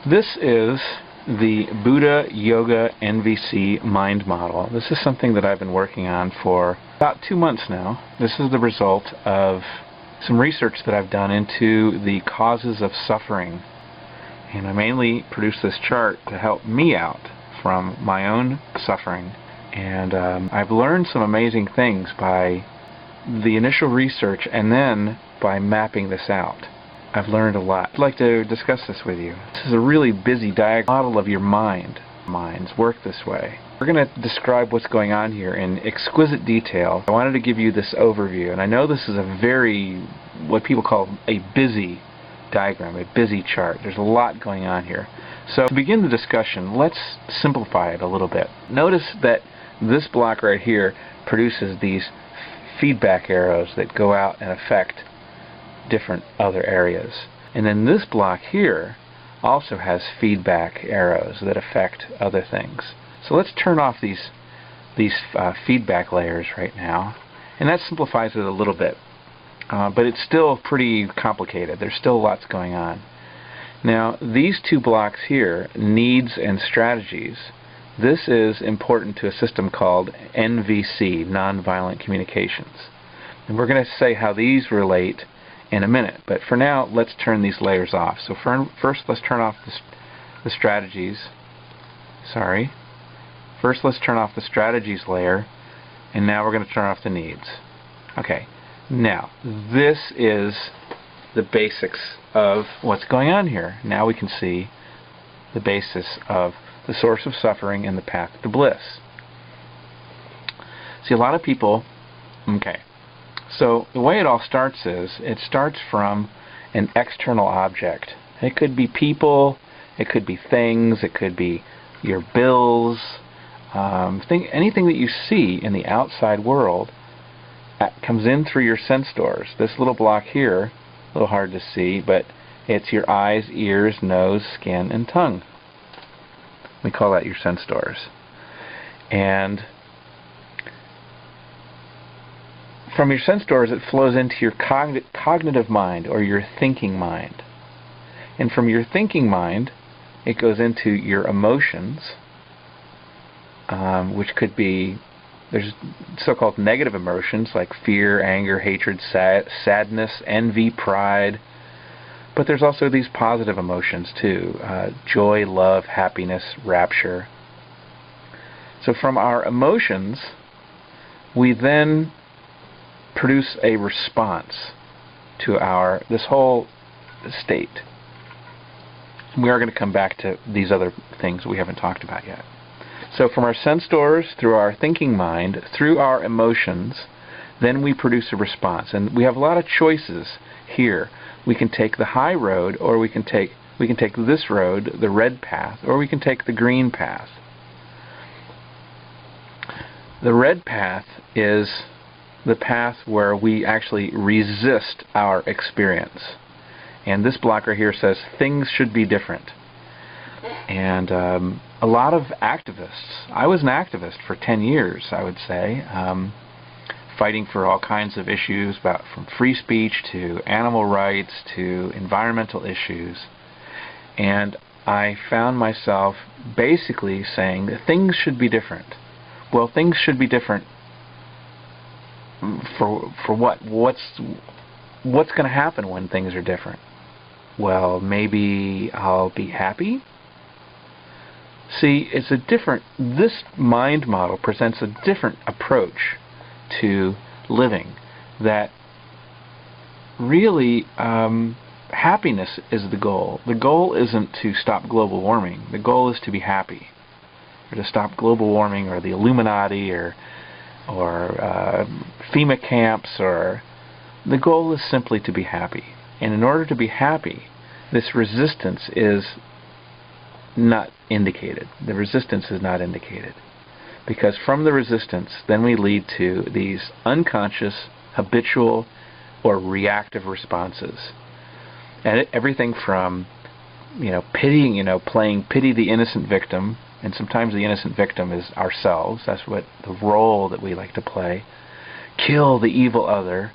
This is the Buddha Yoga NVC mind model. This is something that I've been working on for about 2 months now. This is the result of some research that I've done into the causes of suffering. And I mainly produced this chart to help me out from my own suffering. And I've learned some amazing things by the initial research and then by mapping this out. I've learned a lot. I'd like to discuss this with you. This is a really busy model of your mind. Minds work this way. We're going to describe what's going on here in exquisite detail. I wanted to give you this overview, and I know this is a very, what people call a busy diagram, a busy chart. There's a lot going on here. So to begin the discussion, let's simplify it a little bit. Notice that this block right here produces these feedback arrows that go out and affect different other areas. And then this block here also has feedback arrows that affect other things. So let's turn off these feedback layers right now, and that simplifies it a little bit. But it's still pretty complicated. There's still lots going on. Now, these two blocks here, needs and strategies, this is important to a system called NVC, nonviolent communications. And we're going to say how these relate in a minute. But for now, let's turn these layers off. So first, let's turn off the strategies. Sorry. First, let's turn off the strategies layer, and now we're going to turn off the needs. Okay. Now, this is the basics of what's going on here. Now we can see the basis of the source of suffering and the path to bliss. See, a lot of people, okay, so the way it all starts is, it starts from an external object. It could be people, it could be things, it could be your bills, anything that you see in the outside world that comes in through your sense doors. This little block here, a little hard to see, but it's your eyes, ears, nose, skin, and tongue. We call that your sense doors. And from your sense doors, it flows into your cognitive mind, or your thinking mind. And from your thinking mind, it goes into your emotions, which could be, there's so-called negative emotions like fear, anger, hatred, sadness, envy, pride. But there's also these positive emotions too, joy, love, happiness, rapture. So from our emotions, we then produce a response to this whole state. We are going to come back to these other things we haven't talked about yet. So from our sense doors, through our thinking mind, through our emotions, then we produce a response. And we have a lot of choices here. We can take the high road, or we can take this road, the red path, or we can take the green path. The red path is the path where we actually resist our experience. And this block right here says things should be different. And a lot of activists, I was an activist for 10 years, I would say, fighting for all kinds of issues, from free speech to animal rights to environmental issues. And I found myself basically saying that things should be different. Well, things should be different for what? What's going to happen when things are different? Well, maybe I'll be happy. See, this mind model presents a different approach to living, that really happiness is the goal. The goal isn't to stop global warming. The goal is to be happy, or to stop global warming, or the Illuminati, or FEMA camps, or the goal is simply to be happy. And in order to be happy, this resistance is not indicated. The resistance is not indicated. Because from the resistance, then we lead to these unconscious, habitual, or reactive responses. And everything from, playing pity the innocent victim, and sometimes the innocent victim is ourselves. That's what the role that we like to play. Kill the evil other.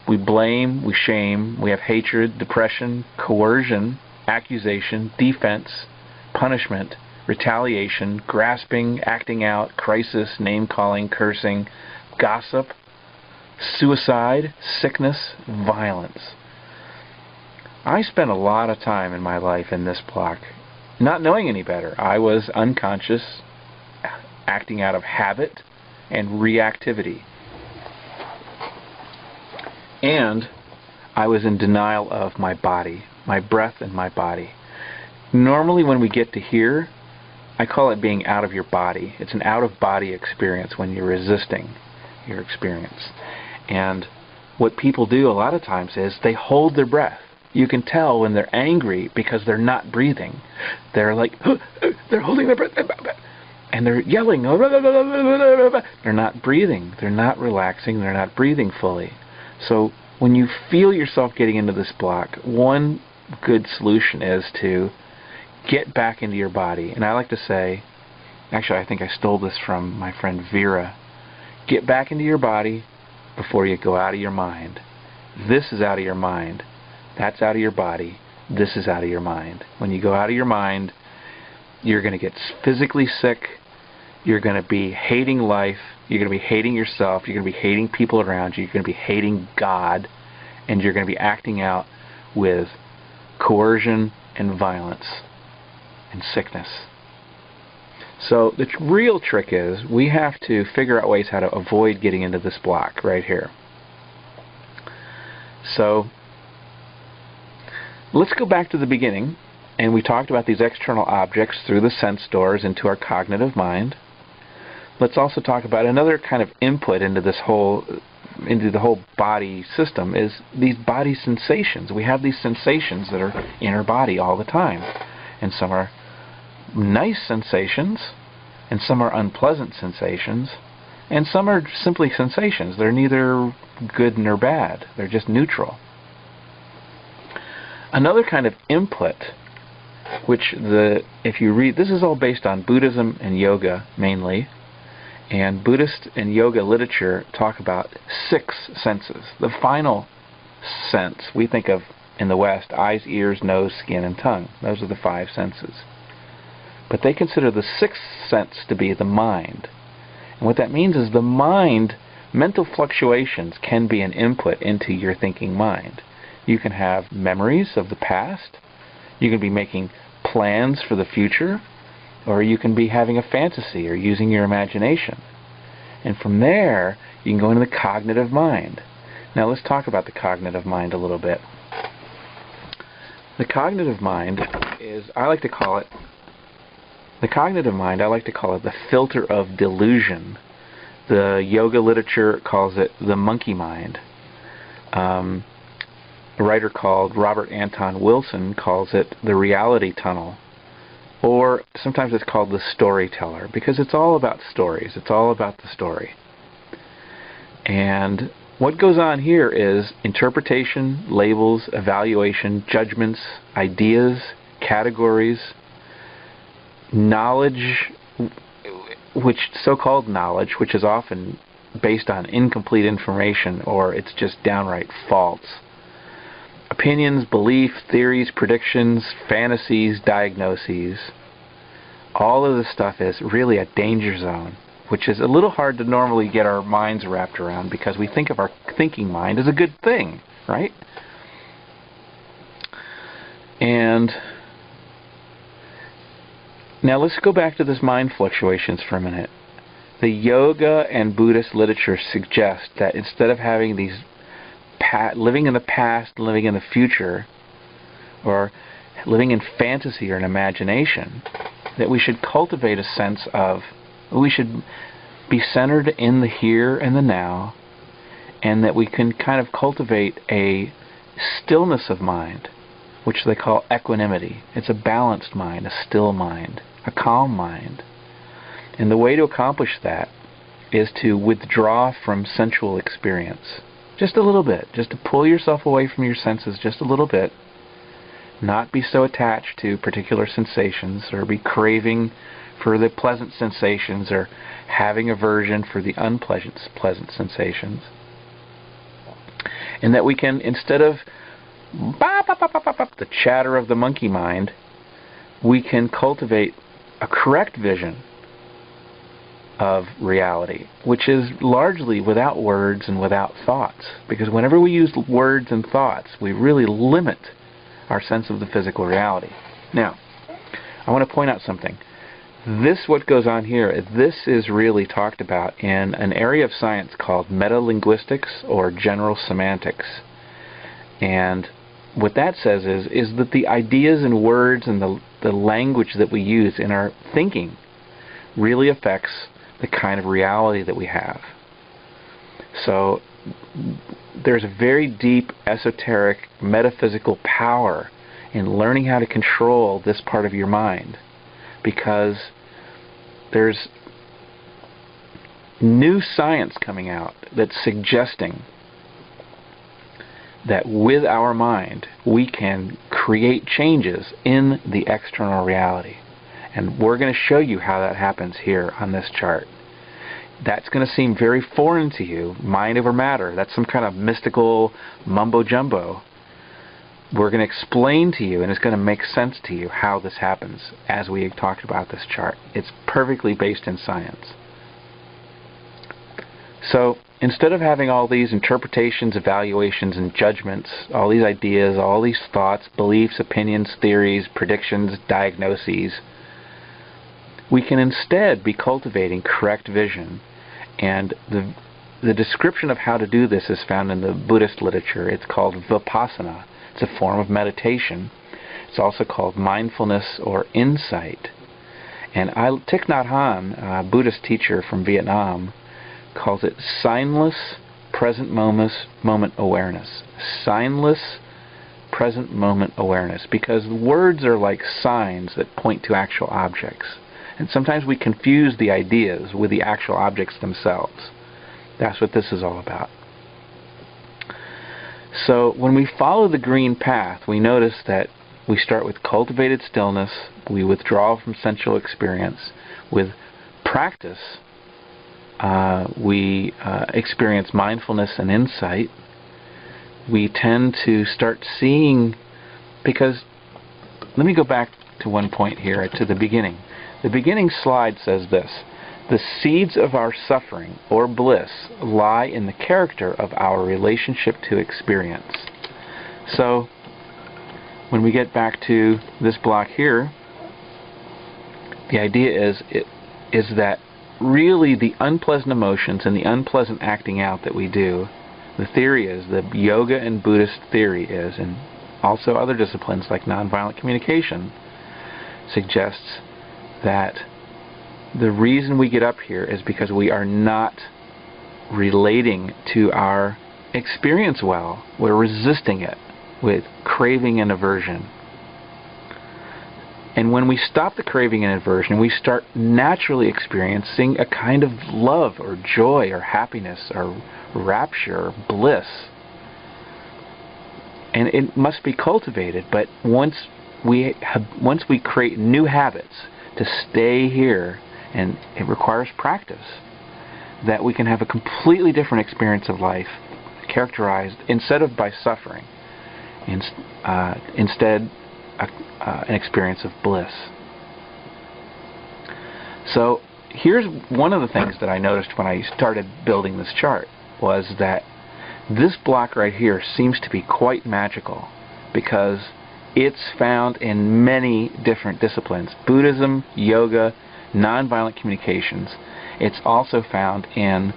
We blame, we shame, we have hatred, depression, coercion, accusation, defense, punishment, retaliation, grasping, acting out, crisis, name-calling, cursing, gossip, suicide, sickness, violence. I spent a lot of time in my life in this block, not knowing any better. I was unconscious, acting out of habit and reactivity. And I was in denial of my body, my breath and my body. Normally when we get to here, I call it being out of your body. It's an out-of-body experience when you're resisting your experience. And what people do a lot of times is they hold their breath. You can tell when they're angry because they're not breathing. They're like, they're holding their breath, and they're yelling. They're not breathing. They're not relaxing. They're not breathing fully. So when you feel yourself getting into this block, one good solution is to get back into your body. And I like to say, actually I think I stole this from my friend Vera, get back into your body before you go out of your mind. This is out of your mind. That's out of your body. This is out of your mind. When you go out of your mind, you're going to get physically sick. You're going to be hating life. You're going to be hating yourself. You're going to be hating people around you. You're going to be hating God. And you're going to be acting out with coercion and violence and sickness. So the real trick is we have to figure out ways how to avoid getting into this block right here. So let's go back to the beginning, and we talked about these external objects through the sense doors into our cognitive mind. Let's also talk about another kind of input into the whole body system is these body sensations. We have these sensations that are in our body all the time, and some are nice sensations, and some are unpleasant sensations, and some are simply sensations. They're neither good nor bad. They're just neutral. Another kind of input, which if you read, this is all based on Buddhism and yoga mainly, and Buddhist and yoga literature talk about 6 senses. The final sense we think of in the West, eyes, ears, nose, skin, and tongue. Those are the 5 senses. But they consider the 6th sense to be the mind. And what that means is the mind, mental fluctuations can be an input into your thinking mind. You can have memories of the past, you can be making plans for the future, or you can be having a fantasy or using your imagination. And from there, you can go into the cognitive mind. Now let's talk about the cognitive mind a little bit. The cognitive mind is, I like to call it the filter of delusion. The yoga literature calls it the monkey mind. A writer called Robert Anton Wilson calls it the reality tunnel. Or sometimes it's called the storyteller, because it's all about stories. It's all about the story. And what goes on here is interpretation, labels, evaluation, judgments, ideas, categories, knowledge, so-called knowledge, which is often based on incomplete information or it's just downright false. Opinions, beliefs, theories, predictions, fantasies, diagnoses. All of this stuff is really a danger zone, which is a little hard to normally get our minds wrapped around because we think of our thinking mind as a good thing, right? And now let's go back to this mind fluctuations for a minute. The yoga and Buddhist literature suggest that instead of having these living in the past, living in the future, or living in fantasy or in imagination, that we should cultivate a sense of, we should be centered in the here and the now, and that we can kind of cultivate a stillness of mind, which they call equanimity. It's a balanced mind, a still mind, a calm mind. And the way to accomplish that is to withdraw from sensual experience. Just a little bit. Just to pull yourself away from your senses just a little bit. Not be so attached to particular sensations or be craving for the pleasant sensations or having aversion for the unpleasant sensations. And that we can, instead of the chatter of the monkey mind, we can cultivate a correct vision of reality, which is largely without words and without thoughts. Because whenever we use words and thoughts, we really limit our sense of the physical reality. Now, I want to point out something. What goes on here, this is really talked about in an area of science called metalinguistics or general semantics. And what that says is that the ideas and words and the language that we use in our thinking really affects the kind of reality that we have. So there's a very deep, esoteric, metaphysical power in learning how to control this part of your mind, because there's new science coming out that's suggesting that with our mind we can create changes in the external reality. And we're going to show you how that happens here on this chart. That's going to seem very foreign to you, mind over matter. That's some kind of mystical mumbo-jumbo. We're going to explain to you, and it's going to make sense to you how this happens as we talked about this chart. It's perfectly based in science. So instead of having all these interpretations, evaluations, and judgments, all these ideas, all these thoughts, beliefs, opinions, theories, predictions, diagnoses, we can instead be cultivating correct vision. And the description of how to do this is found in the Buddhist literature. It's called vipassana. It's a form of meditation. It's also called mindfulness or insight. And Thich Nhat Hanh, a Buddhist teacher from Vietnam, calls it signless present moment awareness. Signless present moment awareness. Because words are like signs that point to actual objects. And sometimes we confuse the ideas with the actual objects themselves. That's what this is all about. So when we follow the green path, we notice that we start with cultivated stillness, we withdraw from sensual experience. With practice, we experience mindfulness and insight. We tend to start seeing, because, let me go back to one point here, to the beginning. The beginning slide says this: the seeds of our suffering or bliss lie in the character of our relationship to experience. So when we get back to this block here, the idea is that really the unpleasant emotions and the unpleasant acting out that we do, the theory is, the yoga and Buddhist theory is, and also other disciplines like nonviolent communication, suggests that the reason we get up here is because we are not relating to our experience well. We're resisting it with craving and aversion. And when we stop the craving and aversion, we start naturally experiencing a kind of love or joy or happiness or rapture or bliss. And it must be cultivated, but once we create new habits to stay here, and it requires practice, that we can have a completely different experience of life, characterized, instead of by suffering, instead an experience of bliss. So here's one of the things that I noticed when I started building this chart, was that this block right here seems to be quite magical, because it's found in many different disciplines: Buddhism, yoga, nonviolent communications. It's also found in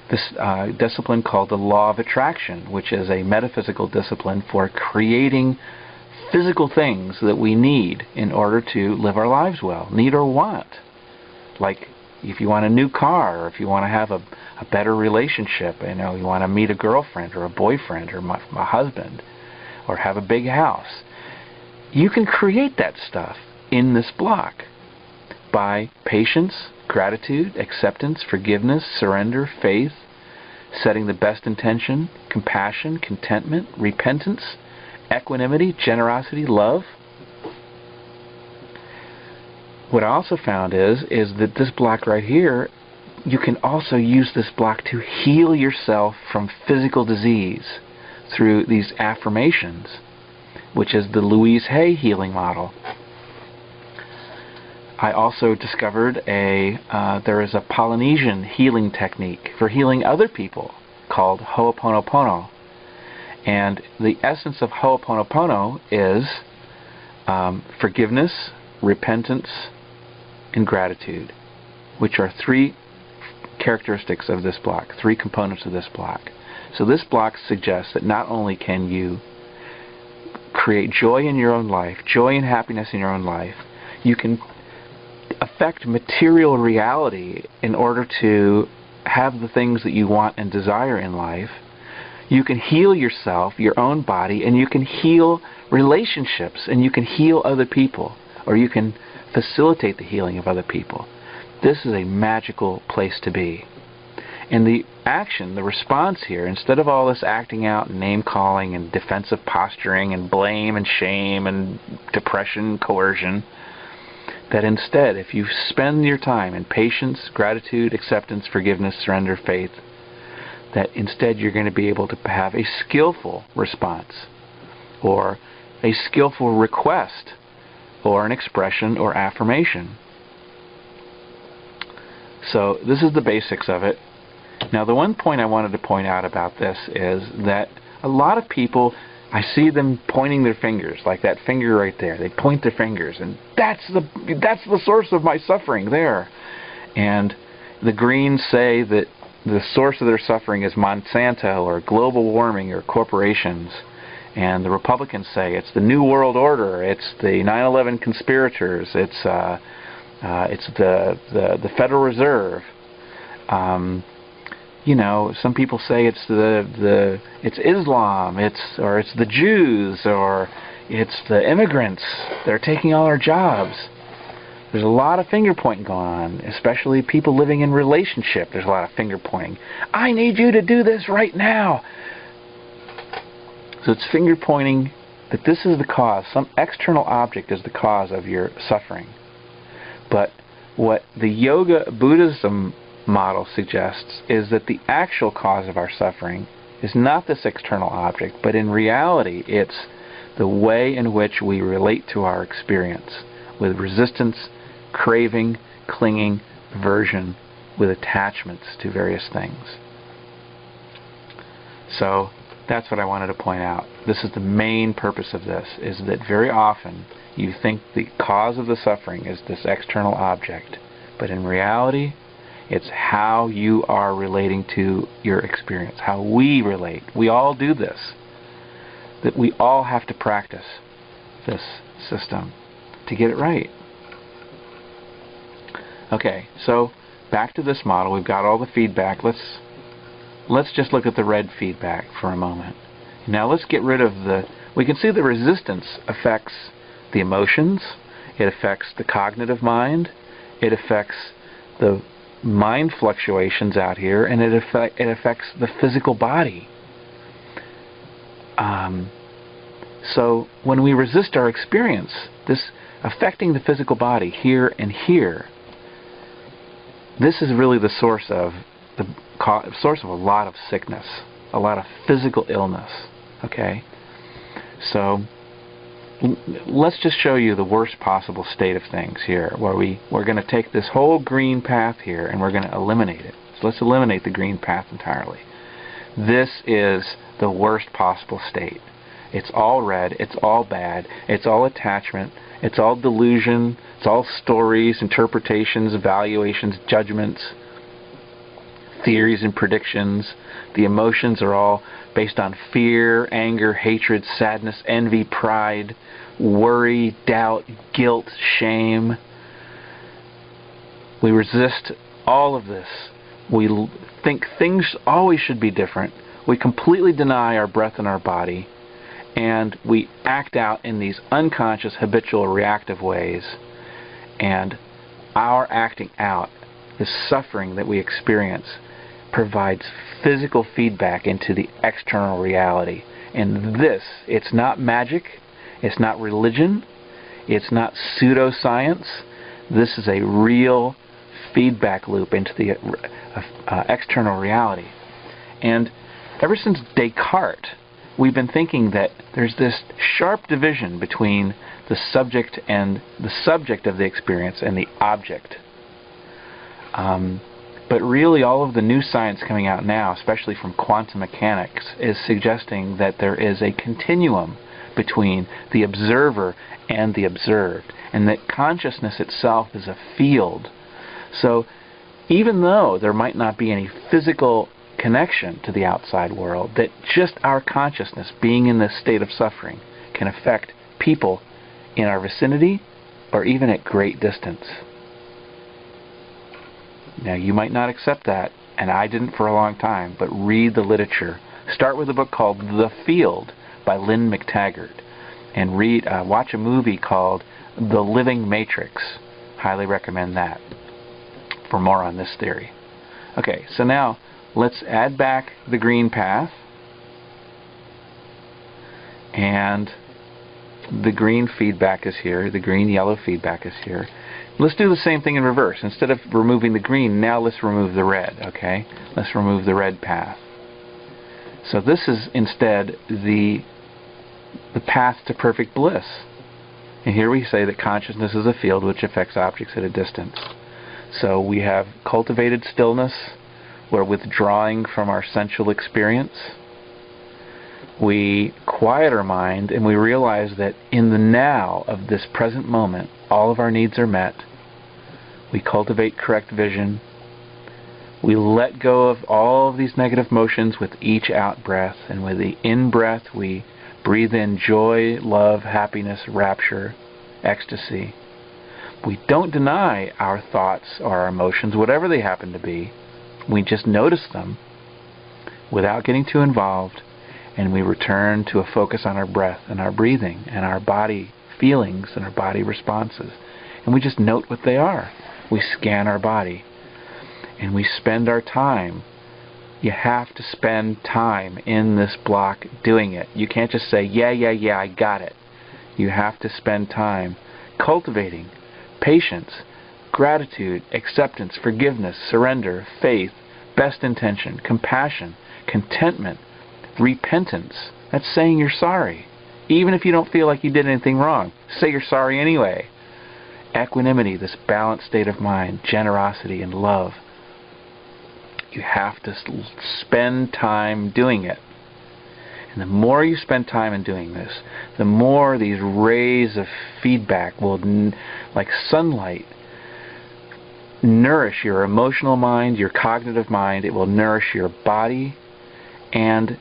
this discipline called the law of attraction, which is a metaphysical discipline for creating physical things that we need in order to live our lives well, need or want. Like if you want a new car, or if you want to have a better relationship, you want to meet a girlfriend or a boyfriend or a husband, or have a big house. You can create that stuff in this block by patience, gratitude, acceptance, forgiveness, surrender, faith, setting the best intention, compassion, contentment, repentance, equanimity, generosity, love. What I also found is that this block right here, you can also use this block to heal yourself from physical disease. through these affirmations, which is the Louise Hay healing model. I also discovered there is a Polynesian healing technique for healing other people called Ho'oponopono. And the essence of Ho'oponopono is forgiveness, repentance, and gratitude, which are three characteristics of this block, three components of this block. So this block suggests that not only can you create joy in your own life, joy and happiness in your own life, you can affect material reality in order to have the things that you want and desire in life. You can heal yourself, your own body, and you can heal relationships, and you can heal other people, or you can facilitate the healing of other people. This is a magical place to be. And the action, the response here, instead of all this acting out and name-calling and defensive posturing and blame and shame and depression, coercion, that instead, if you spend your time in patience, gratitude, acceptance, forgiveness, surrender, faith, that instead you're going to be able to have a skillful response, or a skillful request, or an expression or affirmation. So this is the basics of it. Now the one point I wanted to point out about this is that a lot of people, I see them pointing their fingers, like that finger right there. They point their fingers, and that's the source of my suffering there. And the Greens say that the source of their suffering is Monsanto or global warming or corporations. And the Republicans say it's the New World Order, it's the 9/11 conspirators, it's the Federal Reserve. You know, some people say it's it's Islam, or it's the Jews, or it's the immigrants. They're taking all our jobs. There's a lot of finger pointing going on, especially people living in relationship. There's a lot of finger pointing. I need you to do this right now. So it's finger pointing that this is the cause. Some external object is the cause of your suffering. But what the Yoga Buddhism model suggests is that the actual cause of our suffering is not this external object, but in reality it's the way in which we relate to our experience, with resistance, craving, clinging, aversion, with attachments to various things. So that's what I wanted to point out. This is the main purpose of this, is that very often you think the cause of the suffering is this external object, but in reality it's how you are relating to your experience, how we relate. We all do this. That we all have to practice this system to get it right. Okay, so back to this model. We've got all the feedback. Let's just look at the red feedback for a moment. Now let's get rid of we can see the resistance affects the emotions, it affects the cognitive mind, it affects the mind fluctuations out here, and it affects the physical body. So when we resist our experience, this affecting the physical body here and here, this is really the source of a lot of sickness, a lot of physical illness. Okay, so let's just show you the worst possible state of things here, where we're going to take this whole green path here and we're going to eliminate it. So let's eliminate the green path entirely. This is the worst possible state. It's all red, it's all bad, it's all attachment, it's all delusion, it's all stories, interpretations, evaluations, judgments, theories and predictions. The emotions are all based on fear, anger, hatred, sadness, envy, pride, worry, doubt, guilt, shame. We resist all of this. We think things always should be different. We completely deny our breath and our body, and we act out in these unconscious, habitual, reactive ways. And our acting out, the suffering that we experience, provides physical feedback into the external reality. And this, it's not magic, it's not religion, it's not pseudoscience. This is a real feedback loop into the external reality. And ever since Descartes we've been thinking that there's this sharp division between the subject of the experience and the object. But really all of the new science coming out now, especially from quantum mechanics, is suggesting that there is a continuum between the observer and the observed, and that consciousness itself is a field. So even though there might not be any physical connection to the outside world, that just our consciousness being in this state of suffering can affect people in our vicinity or even at great distance. Now, you might not accept that, and I didn't for a long time, but read the literature. Start with a book called The Field by Lynn McTaggart, and watch a movie called The Living Matrix. Highly recommend that for more on this theory. Okay, so now let's add back the green path, and the green feedback is here, the green-yellow feedback is here. Let's do the same thing in reverse. Instead of removing the green, now let's remove the red, okay? Let's remove the red path. So this is instead the path to perfect bliss. And here we say that consciousness is a field which affects objects at a distance. So we have cultivated stillness. We're withdrawing from our sensual experience. We quiet our mind and we realize that in the now of this present moment, all of our needs are met. We cultivate correct vision. We let go of all of these negative motions with each out-breath, and with the in-breath we breathe in joy, love, happiness, rapture, ecstasy. We don't deny our thoughts or our emotions, whatever they happen to be. We just notice them without getting too involved, and we return to a focus on our breath and our breathing and our body feelings and our body responses. And we just note what they are. We scan our body, and we spend our time. You have to spend time in this block doing it. You can't just say, yeah, I got it. You have to spend time cultivating patience, gratitude, acceptance, forgiveness, surrender, faith, best intention, compassion, contentment, repentance. That's saying you're sorry. Even if you don't feel like you did anything wrong, say you're sorry anyway. Equanimity, this balanced state of mind, generosity, and love. You have to spend time doing it. And the more you spend time in doing this, the more these rays of feedback will, like sunlight, nourish your emotional mind, your cognitive mind. It will nourish your body. And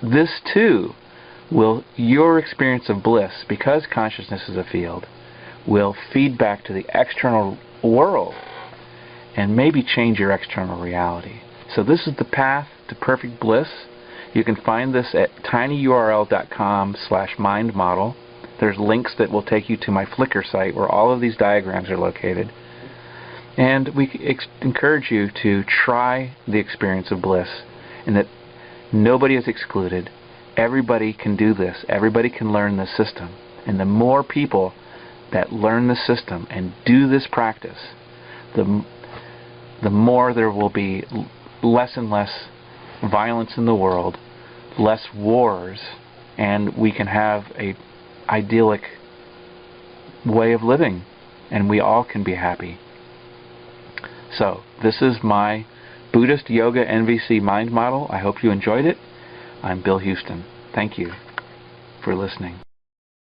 this too your experience of bliss, because consciousness is a field, will feed back to the external world and maybe change your external reality. So this is the path to perfect bliss. You can find this at tinyurl.com/mindmodel. There's links that will take you to my Flickr site where all of these diagrams are located. And we encourage you to try the experience of bliss, and that nobody is excluded. Everybody can do this. Everybody can learn this system. And the more people that learn the system and do this practice, the more there will be less and less violence in the world, less wars, and we can have a idyllic way of living, and we all can be happy. So this is my Buddhist Yoga NVC mind model. I hope you enjoyed it. I'm Bill Houston. Thank you for listening.